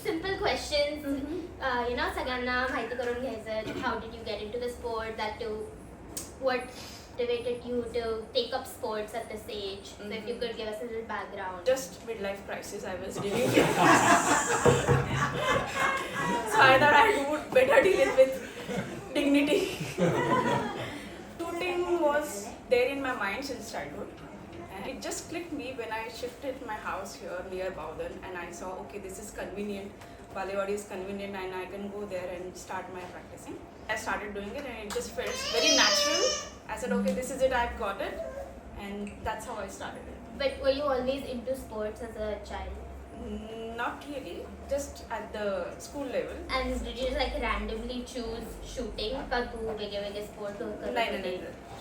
Simple questions. सगळ्यांना माहिती करून घ्यायचं. How did you get into the sport? That too. What motivated you to take up sports at this age? So if you could give us a little background. Just midlife crisis I was dealing with. So I thought I would better deal it with dignity. Shooting was there in my mind since childhood. And it just clicked me when I shifted my house here near Bowden and I saw, okay, this is convenient. Balewadi is convenient and I can go there and start my practicing. I started doing it and it just felt very natural. I said, okay, this is it, I've got it. And that's how I started it. But were you always into sports as a child? Not really, just at the school level. And did you just like randomly choose shooting? Ka tu vege sport No.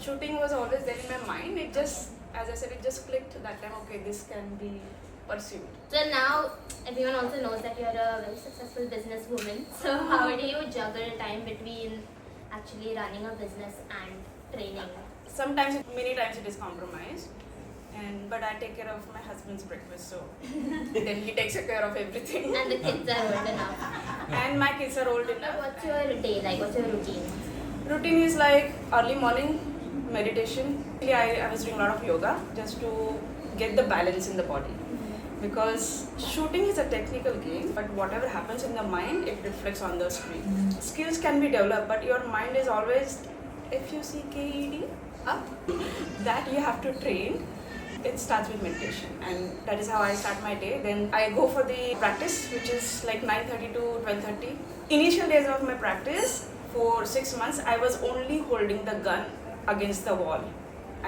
Shooting was always there in my mind. It just, as I said, it just clicked that time, okay, this can be pursued. So now everyone also knows that you're a very successful businesswoman. So how do you juggle time between actually running a business and training? Sometimes, many times it is compromised. But I take care of my husband's breakfast, so then he takes care of everything. And the kids are old enough. And my kids are old enough. What's your day like? What's your routine? Routine is like early morning meditation. I was doing a lot of yoga just to get the balance in the body. Because shooting is a technical game, but whatever happens in the mind, it reflects on the screen. Skills can be developed, but your mind is always FUCKED, up. That you have to train. It starts with meditation, and that is how I start my day. Then I go for the practice, which is like 9:30 to 12:30. Initial days of my practice, for 6 months, I was only holding the gun against the wall.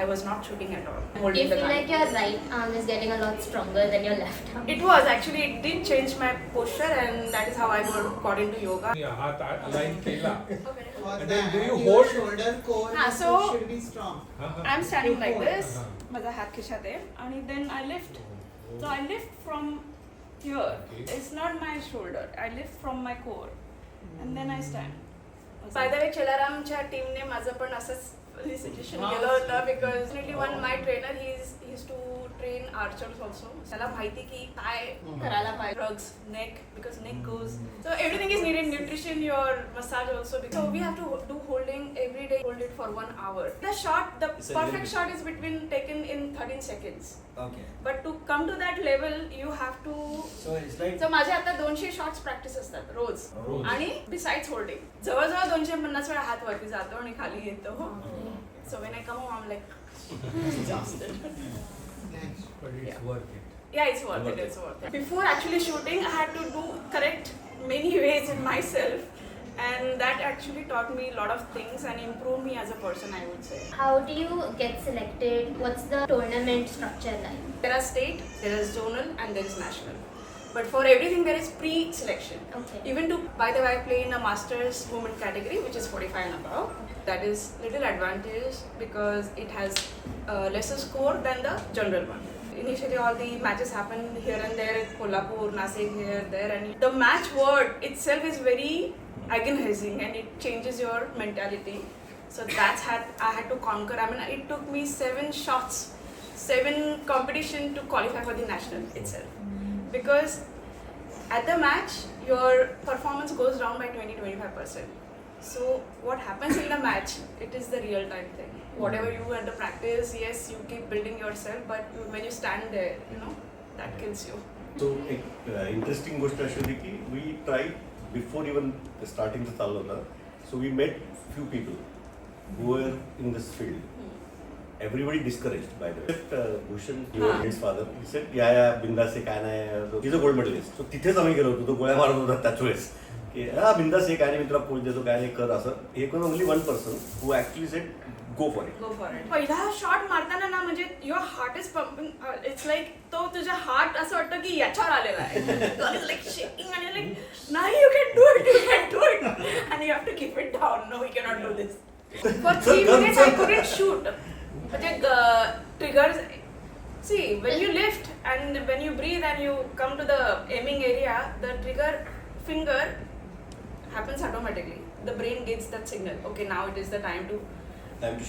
I was not shooting at all. Do you feel like your right arm is getting a lot stronger than your left arm? It was actually, it did change my posture, and that is how I got into yoga. हात align केला. And then do you hold- shoulder core so- should be strong. I'm standing like this. माझा हात खिशात आहे आणि then I lift. So I lift from here. Okay. It's not my shoulder. I lift from my core, and then I stand. By the way, चेलारामच्या टीमने माझं पण असंच suggestion केलं होतं, because definitely one my trainer, he used to train archers also. त्याला माहिती की काय करायला पाहिजे. Drugs, neck, because neck goes. So everything is needed. Nutrition, your massage also. So we have to do holding every day. Hold it for 1 hour. The perfect shot is taken in 13 seconds. Okay. But to come to that level, you have to. So it's like. So माझे आता 200 shots practice असतात रोज. आणि besides holding जवळजवळ 250 वेळा हात वरती जातो आणि खाली येतो. So when I come home, I'm like exhausted. But it's worth it. Yeah, it's worth it. It's worth it. Before actually shooting, I had to do correct many ways in myself, and that actually taught me a lot of things and improved me as a person, I would say. How do you get selected? What's the tournament structure like? There are state, there is zonal, and there is national. But for everything there is pre-selection. Okay. Even to, by the way, I play in a masters women category, which is 45 and above. That is little advantage because it has lesser score than the general one. Initially all the matches happen here and there, Kolhapur, Nasik, here, there, and the match word itself is very agonizing and it changes your mentality. So that's I had to conquer. I mean, it took me 7 shots, 7 competition to qualify for the national itself. Because at the match, your performance goes down by 20-25%. So what happens in the match, it is the real time thing. Whatever you at the practice, yes, you keep building yourself, but when you stand there, that kills you. So interesting गोष्ट अशी होती की we tried before even starting the चालू होता. So we met few people who were in this field. Everybody discouraged by the way. Bhushan, his father, he said, yeah, बिंदास आहे काय नाही. He's a gold medalist. So तिथेच आम्ही गेलो होतो. तो गोळ्या मारत होता त्याच वेळेस. की बिंदास आहे काय नाही, मी तुला कोच देतो काय नाही, कर असं. He was only one person who actually said, go for it. Go for it. पहिला शॉट मारताना ना म्हणजे your heart is pumping. It's like तो तुझा हार्ट असं वाटतं की याच्यावर आलेला आहे. लाईक शेकिंग आणि लाईक नाही, यू कॅन डू इट आणि you have to keep it down. No, we cannot do this. For 3 minutes I couldn't shoot. म्हणजे triggers. See, when you lift and when you breathe and you come to the aiming area, the trigger finger happens automatically. the brain gets that signal. Okay, now it is the time to.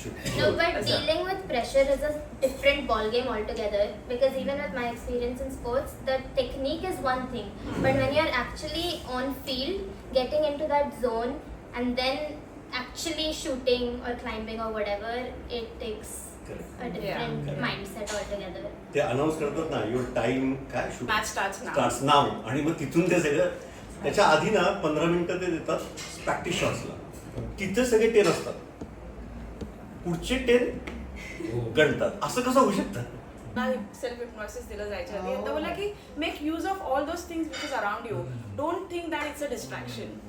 shoot. No, but As a- dealing with pressure is a different ballgame altogether, because even with my experience in sports, the technique is one thing, but when you're actually on field, getting into that zone and then actually shooting or climbing or whatever, it takes Correct. a different Yeah. mindset altogether. ते announce करतात ना your time काय शूट Match starts now. Starts now आणि मग तिथून ते सगळं त्याच्या आधी ना 15 मिनिटं ते देतात प्रॅक्टिस शॉट्सला. तिथे सगळे 10 असतात, पुढचे 10 गणतात. असं कसं होऊ शकतं? सेल्फ हिप्नोसिस दिलं जायच्या आधी आता बोला की make use of all those things which is around you. Don't think that it's a distraction.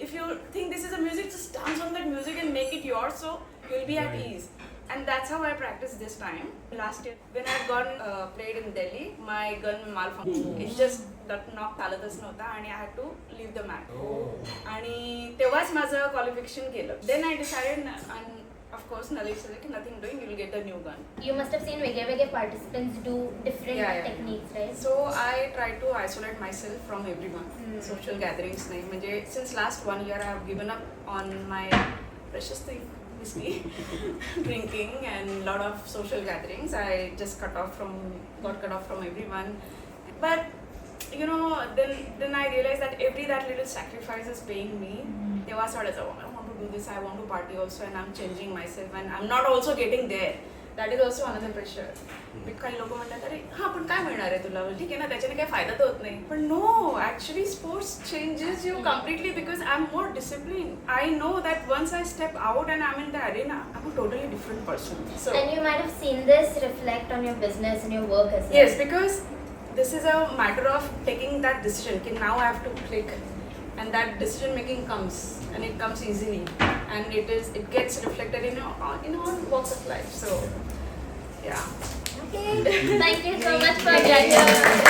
If you think this is a music, just dance on that music and make it yours, so you'll be at ease. And that's how I practiced this time. Last year, when I had gone played in Delhi, my gun malfunctioned. It just that knock चालतच नव्हता आणि I had to leave the mat. आणि तेव्हाच माझं qualification केलं. Then I decided, and of course, Nalik said कि nothing doing, you will get a new gun. You must have seen वेगळे participants do different Yeah. techniques, right? So I try to isolate myself from everyone. Social gatherings नाही म्हणजे since last 1 year I have given up on my precious thing, whiskey, drinking and lot of social gatherings. I just got cut off from everyone. But you know, then I realized that that little sacrifice is paying me. तेव्हा असं वाटायचं, I want to do this, I want to party also, and I'm changing myself and I'm not also getting there. That is also another pressure. काही लोक म्हणतात अरे हा पण काय मिळणार आहे तुला, ठीक आहे ना, त्याच्याने काही फायदा तर होत नाही. पण no, actually sports changes you completely because I am more discipline. I know that once I step out and I am in the arena, I am a totally different person. So And you might have seen this reflect on your business and your work as well. yes, because this is a matter of taking that decision कि now I have to click, and that decision making comes and it comes easily and it gets reflected in all walks of life. So yeah. Okay. Thank you so much for joining us.